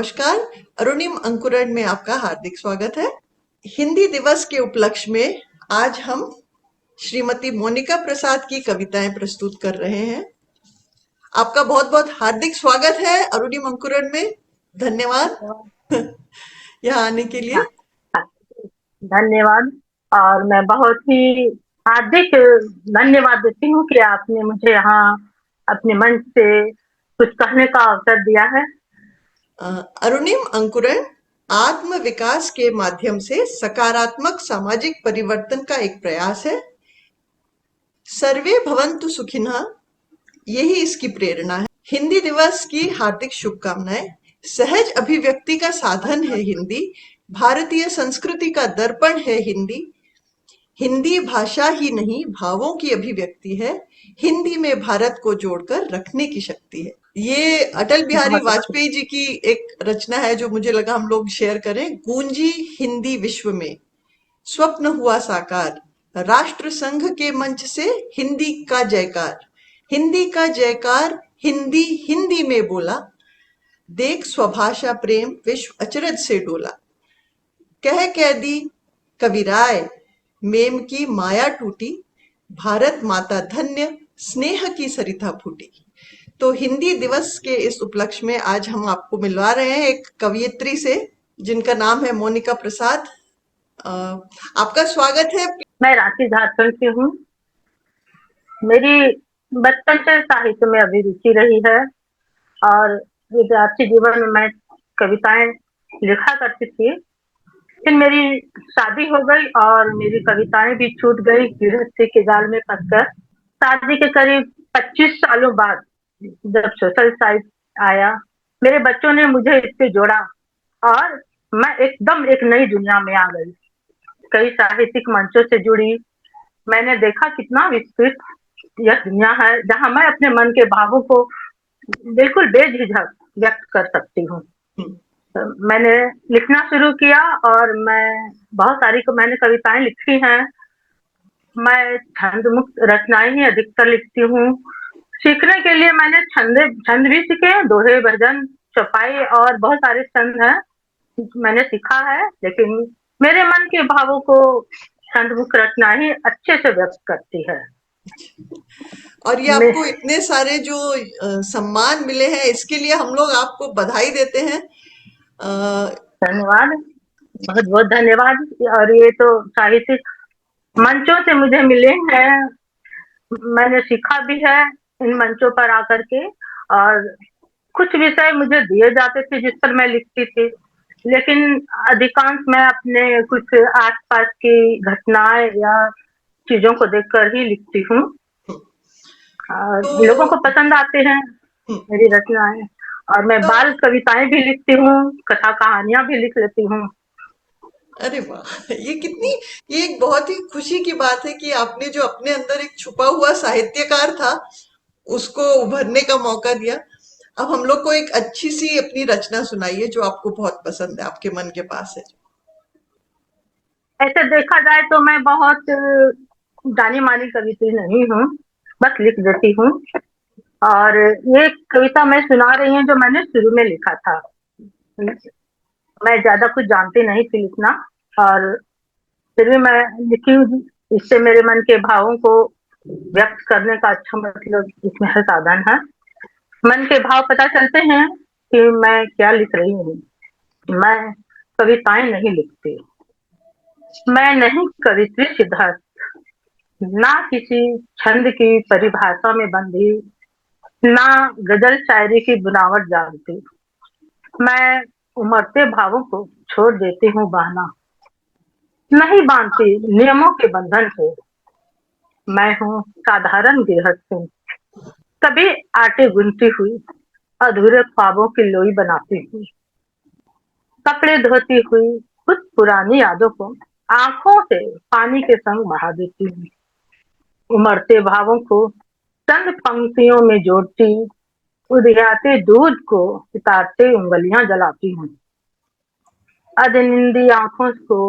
नमस्कार। अरुणिम अंकुरण में आपका हार्दिक स्वागत है। हिंदी दिवस के उपलक्ष्य में आज हम श्रीमती मोनिका प्रसाद की कविताएं प्रस्तुत कर रहे हैं। आपका बहुत बहुत हार्दिक स्वागत है अरुणिम अंकुरण में। धन्यवाद यहाँ आने के लिए। हाँ, हाँ, धन्यवाद। और मैं बहुत ही हार्दिक धन्यवाद देती हूँ कि आपने मुझे यहाँ अपने मंच से कुछ कहने का अवसर दिया है। अरुणिम अंकुरण आत्म विकास के माध्यम से सकारात्मक सामाजिक परिवर्तन का एक प्रयास है। सर्वे भवन्तु सुखिनः, यही इसकी प्रेरणा है। हिंदी दिवस की हार्दिक शुभकामनाएं। सहज अभिव्यक्ति का साधन है हिंदी, भारतीय संस्कृति का दर्पण है हिंदी। हिंदी भाषा ही नहीं भावों की अभिव्यक्ति है, हिंदी में भारत को जोड़कर रखने की शक्ति है। ये अटल बिहारी बहुत वाजपेयी जी की एक रचना है जो मुझे लगा हम लोग शेयर करें। गूंजी हिंदी विश्व में, स्वप्न हुआ साकार, राष्ट्र संघ के मंच से हिंदी का जयकार। हिंदी का जयकार, हिंदी हिंदी में बोला, देख स्वभाषा प्रेम विश्व अचरज से डोला। कह दी कविराय, मेम की माया टूटी, भारत माता धन्य, स्नेह की सरिता फूटी। तो हिंदी दिवस के इस उपलक्ष्य में आज हम आपको मिलवा रहे हैं एक कवयित्री से जिनका नाम है मोनिका प्रसाद। आपका स्वागत है। मैं रांची झारखंड से हूँ। मेरी बचपन से साहित्य में अभिरुचि रही है और विद्यार्थी जीवन में मैं कविताएं लिखा करती थी। फिर मेरी शादी हो गई और मेरी कविताएं भी छूट गई गृहस्थी के जाल में फंसकर। शादी के करीब 25 सालों बाद जब सोशल साइट आया, मेरे बच्चों ने मुझे इससे जोड़ा और मैं एकदम एक नई दुनिया में आ गई। कई साहित्यिक मंचों से जुड़ी, मैंने देखा कितना विस्तृत यह दुनिया है जहाँ मैं अपने मन के भावों को बिल्कुल बेझिझक व्यक्त कर सकती हूँ। तो मैंने लिखना शुरू किया और मैं बहुत सारी मैंने कविताएं लिखी हैं। मैं छंद मुक्त रचनाएं ही अधिकतर लिखती हूँ। सीखने के लिए मैंने छंद भी सीखे हैं, दोहे, भजन, चौपाई और बहुत सारे छंद हैं मैंने सीखा है। लेकिन मेरे मन के भावों को छंद मुक्त रचना ही अच्छे से व्यक्त करती है। और ये मैं आपको इतने सारे जो सम्मान मिले हैं इसके लिए हम लोग आपको बधाई देते हैं। अ, धन्यवाद, बहुत बहुत धन्यवाद। और ये तो साहित्यिक मंचों से मुझे मिले हैं, मैंने सीखा भी है इन मंचों पर आकर के। और कुछ विषय मुझे दिए जाते थे जिस पर मैं लिखती थी, लेकिन अधिकांश मैं अपने कुछ आसपास की घटनाएं या चीजों को देखकर ही लिखती हूँ। और तो लोगों को पसंद आते हैं हम्म, मेरी रचनाएं। और मैं तो बाल कविताएं भी लिखती हूँ, कथा कहानियां भी लिख लेती हूँ। अरे वाह, ये एक बहुत ही खुशी की बात है कि आपने जो अपने अंदर एक छुपा हुआ साहित्यकार था उसको उभरने का मौका दिया। अब हम लोग को एक अच्छी सी अपनी रचना सुनाइए जो आपको बहुत पसंद है, आपके मन के पास है। ऐसे देखा जाए तो मैं बहुत जानी मानी कवित्री नहीं हूँ, बस लिख देती हूँ। और ये कविता मैं सुना रही हूँ जो मैंने शुरू में लिखा था। मैं ज्यादा कुछ जानती नहीं थी लिखना, और फिर भी मैं लिखी हूँ। इससे मेरे मन के भावों को व्यक्त करने का अच्छा मतलब इसमें है, साधन है। मन के भाव पता चलते हैं कि मैं क्या लिख रही हूँ। मैं कविताएं नहीं लिखती, मैं नहीं कवित्री सिद्धार्थ, ना किसी छंद की परिभाषा में बंधी, ना गजल शायरी की बुनावट जानती। मैं उमड़ते भावों को छोड़ देती हूँ बहना, नहीं बांधती नियमों के बंधन से। मैं हूँ साधारण गृहस्थी, कभी आटे गुनती हुई, अधूरे ख्वाबों की लोई बनाती हुई, कपड़े धोती हुई कुछ पुरानी यादों को आंखों से पानी के संग बहा देती हूँ। उमड़ते भावों को चंद पंक्तियों में जोड़ती, उधियाते दूध को उतारते उंगलियां जलाती हूँ। अधनिंदी आंखों को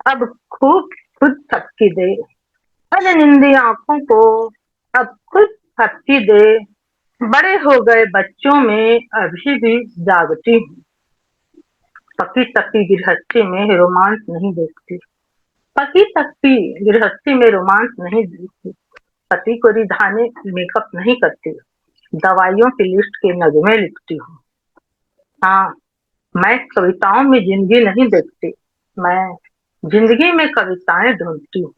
अब खूब खुद थपकी दे, अधनिंदी आंखों को अब खुद थपकी दे। बड़े हो गए बच्चों में अभी भी जागती हूँ। पकी तकी गृहस्थी में रोमांस नहीं देखती, पकी तकी गृहस्थी में रोमांस नहीं देखती, पति को रिझाने मेकअप नहीं करती, दवाइयों की लिस्ट के नगमे लिखती हूँ। हाँ, मैं कविताओं में जिंदगी नहीं देखती, मैं जिंदगी में कविताएं ढूंढती हूँ,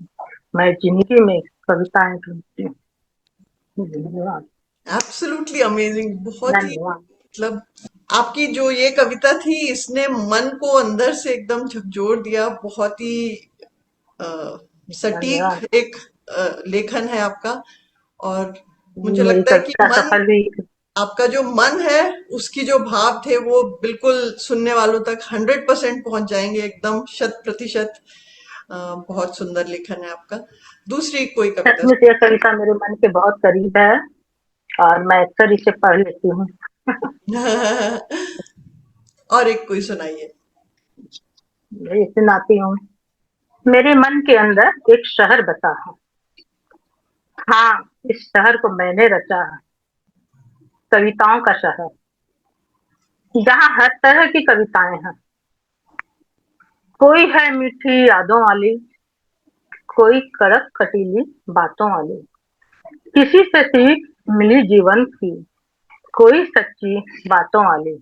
मैं जिंदगी में कविताएं ढूंढती हूँ। धन्यवाद। एब्सोल्युटली अमेजिंग, बहुत ही धन्यवाद। मतलब आपकी जो ये कविता थी इसने मन को अंदर से एकदम झकझोर दिया। बहुत ही अ, सटीक धन्यवाद। एक लेखन है आपका। और मुझे मेरी लगता है कि कविता मन, सफल हुई। आपका जो मन है उसकी जो भाव थे वो बिल्कुल सुनने वालों तक 100% पहुंच जाएंगे, एकदम 100%। बहुत सुंदर लेखन है आपका। दूसरी कोई कविता। सचमुच यह कविता मेरे मन के बहुत करीब है और मैं अक्सर इसे पढ़ लेती हूँ। और एक कोई सुनाइए। मैं सुनाती हूँ। मेरे मन के अंदर एक शहर बसा है। हाँ, इस शहर को मैंने रचा है। कविताओं का शहर, जहाँ हर तरह की कविताएं हैं। कोई है मीठी यादों वाली, कोई कड़क कटीली बातों वाली, किसी से सीख मिली जीवन की, कोई सच्ची बातों वाली।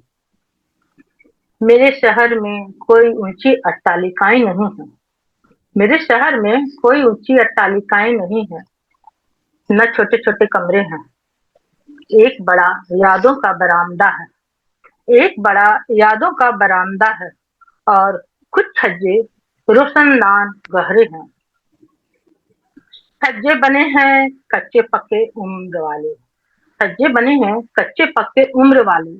मेरे शहर में कोई ऊंची अट्टालिकाएं नहीं है। मेरे शहर में कोई ऊंची अट्टालिकाएं नहीं है, न छोटे छोटे कमरे हैं। एक बड़ा यादों का बरामदा है, एक बड़ा यादों का बरामदा है, और कुछ छज्जे रोशनदान गहरे हैं। छज्जे बने हैं कच्चे पक्के उम्र वाले, छज्जे बने हैं कच्चे पक्के उम्र वाले,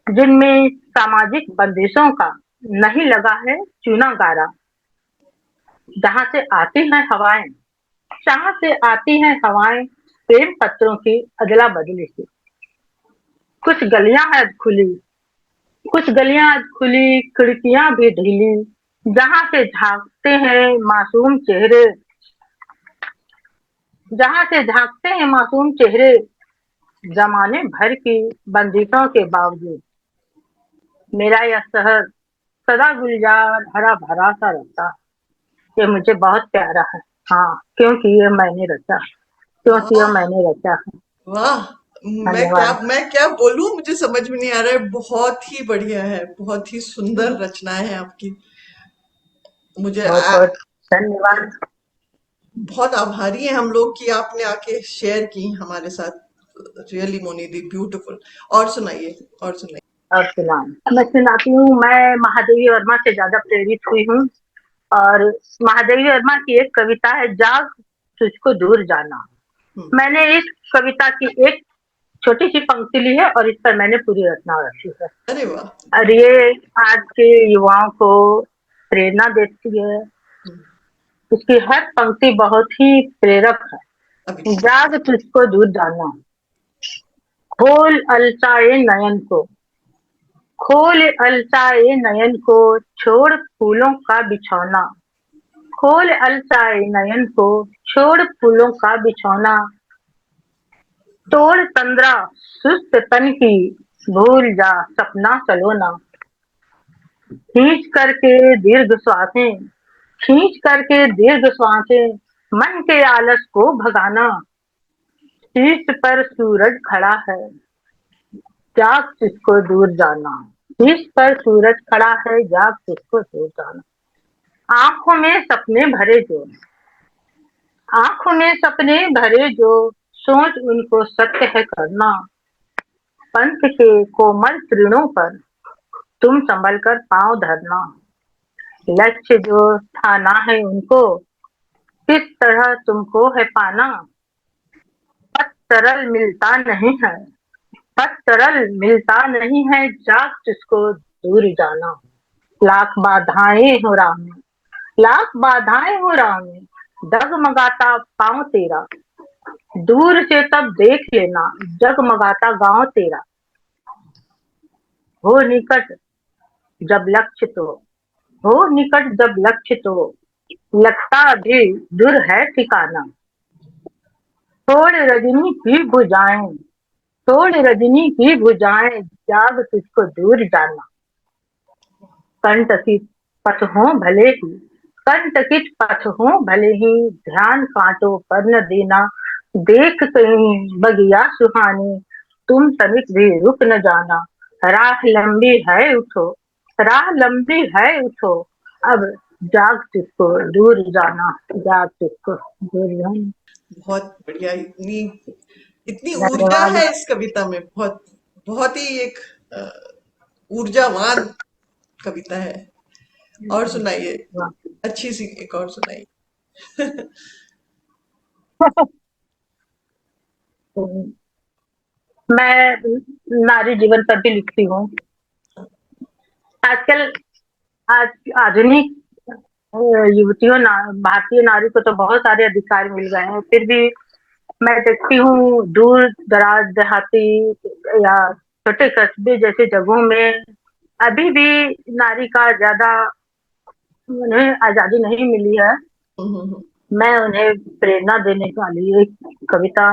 जिनमें सामाजिक बंदिशों का नहीं लगा है चूना गारा। जहाँ से आती हैं हवाएं, जहाँ से आती हैं हवाएं प्रेम पत्रों की अदला बदली की। कुछ गलियां हैं खुली, कुछ गलियां खुली, खिड़कियां भी ढीली, जहाँ से झांकते हैं मासूम चेहरे, जहाँ से झांकते हैं मासूम चेहरे, जमाने भर की बंदिशों के बावजूद। मेरा यह शहर सदा गुलजार हरा भरा सा रहता है। ये मुझे बहुत प्यारा है। हाँ, क्योंकि ये मैंने रचा, क्योंकि ये वाह मैंने रचा है। वाह, धन्यवाद। मैं क्या बोलूं, मुझे समझ में नहीं आ रहा है। बहुत ही बढ़िया है, बहुत ही सुंदर रचनाएं हैं आपकी। मुझे बहुत बहुत धन्यवाद। बहुत आभारी हैं हम लोग कि आपने आके शेयर की हमारे साथ। रियली मोनिदी ब्यूटीफुल। और सुनाइए, और सुनाइए। और सुनाऊं, मैं सुनाती हूँ। मैं महादेवी वर्मा से ज्यादा प्रेरित हुई हूँ, और महादेवी वर्मा की एक कविता है, जाग तुझको दूर जाना। हम्म, मैंने इस कविता की एक छोटी सी पंक्ति ली है और इस पर मैंने पूरी रचना रखी है। अरे वाह। और ये आज के युवाओं को प्रेरणा देती है। हम्म, इसकी हर पंक्ति बहुत ही प्रेरक अभी है। जाग तुझको दूर जाना, खोल अलचाए नयन को, खोल अलचाए नयन को, छोड़ फूलों का बिछौना, खोल अलचाए नयन को, छोड़ फूलों का बिछौना, तोड़ तंद्रा सुस्त तन की, भूल जा सपना सलोना, खींच करके दीर्घ श्वासें, खींच करके दीर्घ श्वासें, मन के आलस को भगाना, शीश पर सूरज खड़ा है, जाग किसको दूर जाना, शीश पर सूरज खड़ा है, जाग किसको दूर जाना। आंखों में सपने भरे जो, आंखों में सपने भरे जो, सोच उनको सत्य है करना, पंथ के कोमल तृणों पर तुम संभल कर पांव धरना, लक्ष्य जो ठाना है उनको, किस तरह तुमको है पाना, पथ सरल मिलता नहीं है, पथ सरल मिलता नहीं है, जाग तुझको दूर जाना। लाख बाधाएं हो राह में, लाख बाधाएं हो राह में, डगमगाता पाँव तेरा, दूर से तब देख लेना, जगमगाता गांव तेरा, हो निकट जब लक्ष्य तो, हो निकट जब लक्ष्य तो, लगता भी दूर है ठिकाना, छोड़ रजनी की भुजाएं, छोड़ रजनी की भुजाएं, जाग तुझको दूर जाना। कंटकित पथ हो भले ही, कंटकित पथ हो भले ही, ध्यान कांटों पर न देना, देख कहीं बगिया सुहानी, तुम तनिक भी रुक न जाना, राह लंबी है उठो, राह लंबी है उठो, अब जाग चुको दूर जाना, जाग चुको दूर जाना। बहुत बढ़िया। इतनी इतनी ऊर्जा धन्यवाद। है इस कविता में, बहुत बहुत ही एक अ, ऊर्जावान कविता है। और सुनाइए, अच्छी सी एक और सुनाइए। मैं नारी जीवन पर भी लिखती हूँ। आजकल आज आधुनिक युवतियों भारतीय नारी को तो बहुत सारे अधिकार मिल गए हैं, फिर भी मैं देखती हूँ दूर दराज देहाती या छोटे कस्बे जैसे जगहों में अभी भी नारी का ज्यादा उन्हें आजादी नहीं मिली है। हम्म, मैं उन्हें प्रेरणा देने वाली एक कविता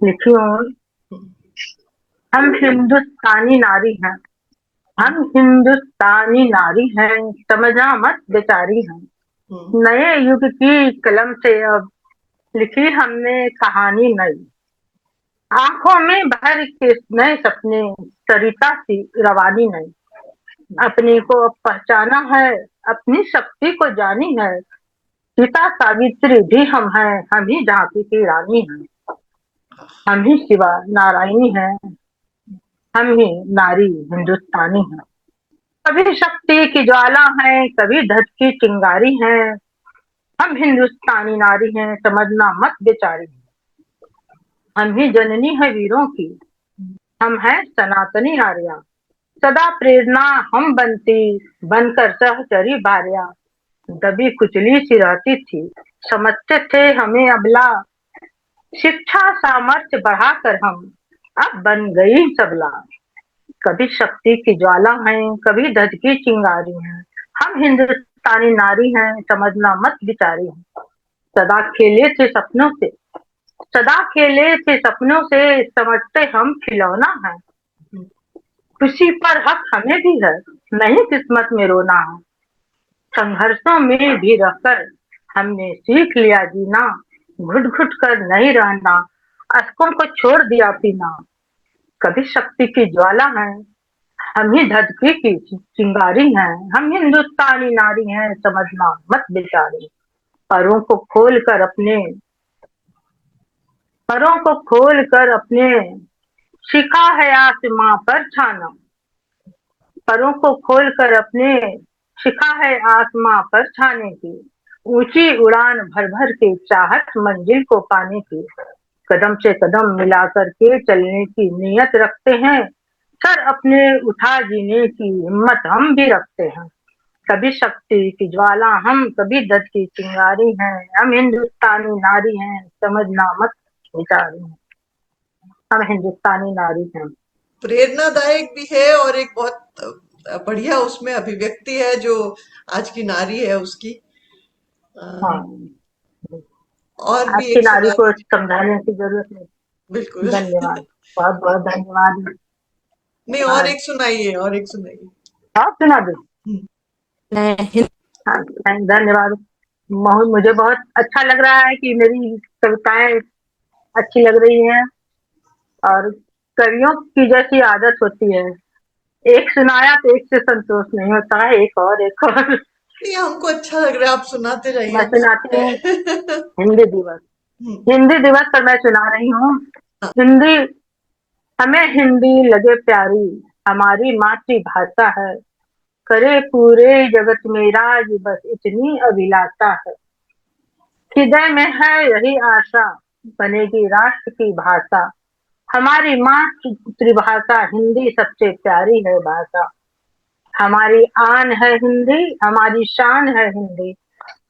लिखी हूँ। हम्म, हम हिंदुस्तानी नारी हैं, हम हिंदुस्तानी नारी हैं, समझना मत बेचारी हैं, हम्म, नए युग की कलम से अब लिखी हमने कहानी नई, आंखों में भर के नए सपने, सरिता सी रवानी नई, अपने को अब पहचाना है, अपनी शक्ति को जानी है, सीता सावित्री भी हम हैं, हम ही झांसी की रानी हैं, हम ही शिवा नारायणी हैं, हम ही नारी हिंदुस्तानी हैं, कभी शक्ति की ज्वाला है, कभी धज की चिंगारी है, हम हिंदुस्तानी नारी हैं, समझना मत बेचारी, हम ही जननी है वीरों की, हम हैं सनातनी आर्या, सदा प्रेरणा हम बनती, बनकर सहचरी भार्या, दबी कुचली सी रहती थी, समझते थे हमें अबला, शिक्षा सामर्थ्य बढ़ाकर हम अब बन गई सबला, कभी शक्ति की ज्वाला है, कभी धज की चिंगारी है, हम हिंदुस्तानी नारी हैं, समझना मत बिचारी हैं, सदा खेले थे सपनों से, सदा खेले थे सपनों से, समझते हम खिलौना है, हम्म, खुशी पर हक हमें भी है, नहीं किस्मत में रोना है, संघर्षों में भी रहकर हमने सीख लिया जीना, घुट घुट कर नहीं रहना, अशकों को छोड़ दिया पीना, कभी शक्ति की ज्वाला है, हम ही धरती की चिंगारी हैं, हम हिंदुस्तानी नारी हैं, समझना मत बेचारी, परों को खोल कर अपने परों को खोल कर अपने शिखा है आसमां पर छाना, परों को खोल कर अपने शिखा है आसमां पर छाने की, ऊंची उड़ान भर भर के चाहत मंजिल को पाने की, कदम से कदम मिला करके चलने की नीयत रखते हैं, सर अपने उठा जीने की हिम्मत हम भी रखते हैं, कभी शक्ति की ज्वाला हम, कभी दर्द की चिंगारी हैं, हम हिंदुस्तानी नारी हैं, समझना मत बेचारी हैं, हम हिंदुस्तानी नारी हैं। प्रेरणादायक भी है और एक बहुत बढ़िया उसमें अभिव्यक्ति है जो आज की नारी है उसकी। अ, हाँ, और आज भी की एक नारी सुना को दीजिए। समझाने की जरूरत नहीं। बिल्कुल। धन्यवाद, बहुत बहुत धन्यवाद। नहीं, और और एक सुनाइए, और एक सुनाइए। सुना दो। हम्म, हाँ, धन्यवाद। मुझे बहुत अच्छा लग रहा है कि मेरी कविताएं अच्छी लग रही हैं, और कवियों की जैसी आदत होती है, एक सुनाया तो एक से संतोष नहीं होता है, एक और एक और। नहीं, हमको अच्छा लग रहा है, आप सुनाते रहिए, मैं हम सुनाती सुन हूँ। रहे हैं। हिंदी दिवस, हम्म, हिंदी दिवस पर मैं सुना रही हूँ। हाँ, हिंदी, हमें हिंदी लगे प्यारी, हमारी मातृभाषा है, करे पूरे जगत में राज, बस इतनी अभिलाषा है, हृदय में है यही आशा, बनेगी राष्ट्र की भाषा, हमारी मातृभाषा हिंदी सबसे प्यारी है भाषा, हमारी आन है हिंदी, हमारी शान है हिंदी,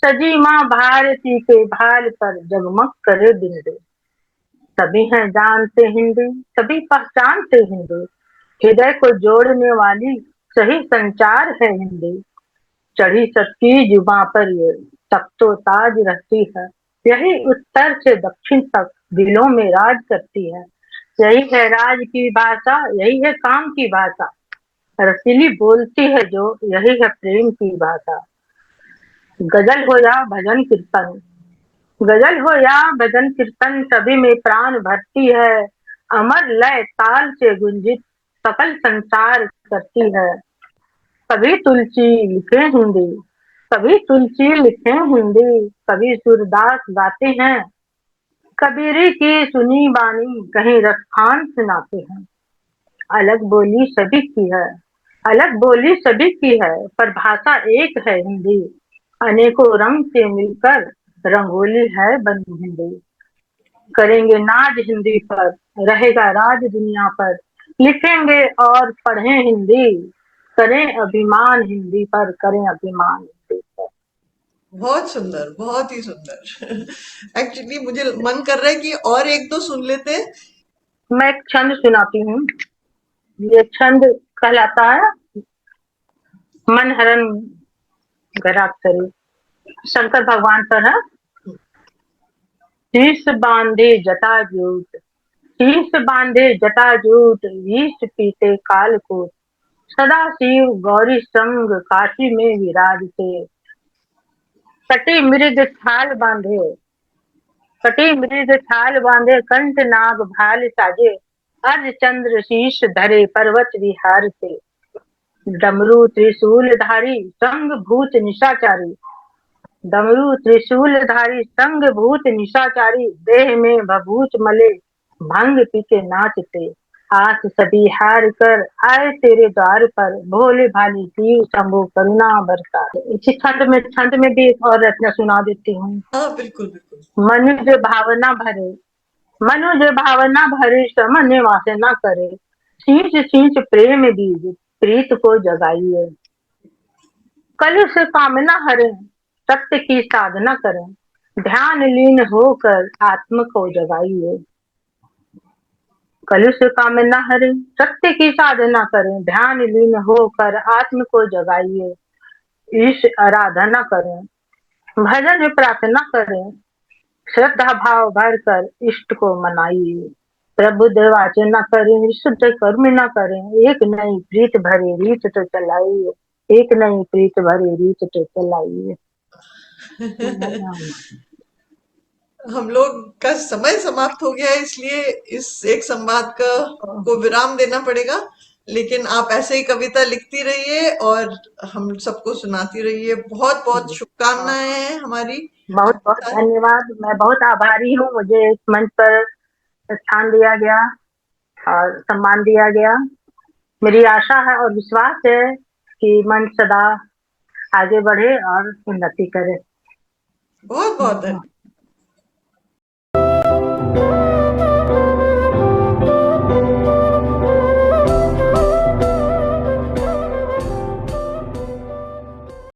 सजी माँ भारती के भाल पर जगमग करे बिंदी, सभी हैं जानते हिंदी, सभी पहचानते हिंदी, हृदय को जोड़ने वाली सही संचार है हिंदी, चढ़ी सबकी जुबां पर ये तख्तो ताज रहती है, यही उत्तर से दक्षिण तक दिलों में राज करती है, यही है राज की भाषा, यही है काम की भाषा, रसीली बोलती है जो, यही है प्रेम की भाषा। गजल हो या भजन कीर्तन, गजल हो या भजन कीर्तन, सभी में प्राण भरती है। अमर लय ताल से गुंजित सकल संसार करती है। कभी तुलसी लिखे हिंदी, कभी तुलसी लिखे हिंदी, कभी सूरदास गाते हैं। कबीर की सुनी बानी कहीं रसखान सुनाते हैं। अलग बोली सभी की है, अलग बोली सभी की है, पर भाषा एक है हिंदी। अनेकों रंग से मिलकर रंगोली है बनी हिंदी। करेंगे नाज हिंदी पर, रहेगा राज दुनिया पर। लिखेंगे और पढ़ें हिंदी, करें अभिमान हिंदी पर, करें अभिमान हिंदी पर। बहुत सुंदर, बहुत ही सुंदर। एक्चुअली मुझे मन कर रहा है कि और एक दो सुन लेते हैं। मैं एक छंद सुनाती हूँ। ये छंद कहलाता है मन हरण घराक्षरी। शंकर भगवान पर है। शीश बांधे जटाजूट, शीश बांधे जटाजूट, विष पीते कालकूट। सदा शिव गौरी संग काशी में विराजते। कटी मृग छाल बांधे, कटी मृग छाल बांधे, कंठ नाग भाल साजे। अर्ध चंद्र शीश धरे पर्वत विहार से। डमरू त्रिशूल धारी संग भूत निशाचारी, डमरू त्रिशूल धारी संग भूत निशाचारी। देह में भभूत मले भंग पी के नाचते। आस सभी हार कर आए तेरे द्वार पर, भोले भाली शिव शंभु करुणा बरसा। इसी छंद में भी एक और रचना सुना देती हूँ। हाँ, बिल्कुल, बिल्कुल। मनुज भावना भरे, मनुज भावना भरे, सम निवास न करे। सींच सींच प्रेम बीज प्रीत को जगाइए। कलुष कामना हरे, सत्य की साधना करें। ध्यान लीन होकर आत्म को जगाइए। कलुष कामना हरे, सत्य की साधना करें। ध्यान लीन होकर आत्म को जगाइए। ईश आराधना करें, भजन प्रार्थना करें। श्रद्धा भाव भर कर इष्ट को मनाइए। प्रभु देवाचना करें, शुद्ध कर्म न करें। एक नई प्रीत भरे रीत तो चलाइए, एक नई प्रीत भरे रीत तो चलाइए। हम लोग का समय समाप्त हो गया है, इसलिए इस एक संवाद का को विराम देना पड़ेगा। लेकिन आप ऐसे ही कविता लिखती रहिए और हम सबको सुनाती रहिए। बहुत बहुत शुभकामनाएं हैं हमारी बहुत बहुत आपके साथ। धन्यवाद। मैं बहुत आभारी हूँ, मुझे इस मंच पर स्थान दिया गया और सम्मान दिया गया। मेरी आशा है और विश्वास है कि मंच सदा आगे बढ़े और उन्नति करे। बहुत बहुत धन्यवाद।